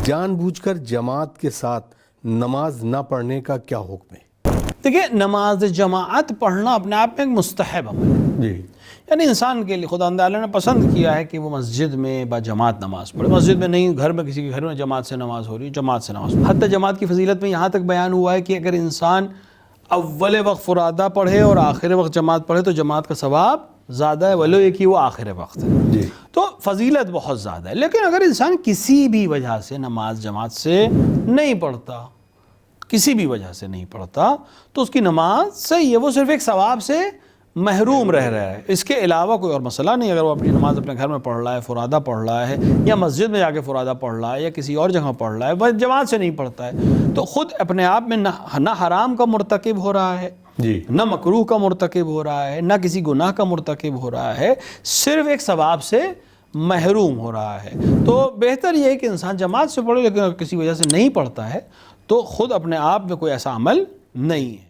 جان بوجھ کر جماعت کے ساتھ نماز نہ پڑھنے کا کیا حکم ہے؟ دیکھیں، نماز جماعت پڑھنا اپنے آپ میں ایک مستحب عمل ہے. جی یعنی انسان کے لیے خدا تعالیٰ نے پسند کیا ہے کہ وہ مسجد میں با جماعت نماز پڑھے. مسجد میں نہیں، گھر میں کسی کے گھر میں جماعت سے نماز ہو رہی ہے، جماعت سے نماز پڑھے. حتی جماعت کی فضیلت میں یہاں تک بیان ہوا ہے کہ اگر انسان اول وقت فرادہ پڑھے اور آخر وقت جماعت پڑھے تو جماعت کا ثواب زیادہ ہے، ولو ایک ہی وہ آخر وقت ہے. جی تو فضیلت بہت زیادہ ہے. لیکن اگر انسان کسی بھی وجہ سے نماز جماعت سے نہیں پڑھتا، کسی بھی وجہ سے نہیں پڑھتا، تو اس کی نماز صحیح ہے، وہ صرف ایک ثواب سے محروم رہ رہا ہے. اس کے علاوہ کوئی اور مسئلہ نہیں. اگر وہ اپنی نماز اپنے گھر میں پڑھ رہا ہے، فرادہ پڑھ رہا ہے، یا مسجد میں جا کے فرادہ پڑھ رہا ہے، یا کسی اور جگہ پڑھ رہا ہے، بس جماعت سے نہیں پڑھتا ہے، تو خود اپنے آپ میں نہ حرام کا مرتکب ہو رہا ہے، جی نہ مکروہ کا مرتکب ہو رہا ہے، نہ کسی گناہ کا مرتکب ہو رہا ہے، صرف ایک ثواب سے محروم ہو رہا ہے. تو بہتر یہ ہے کہ انسان جماعت سے پڑھے، لیکن اگر کسی وجہ سے نہیں پڑھتا ہے تو خود اپنے آپ میں کوئی ایسا عمل نہیں ہے.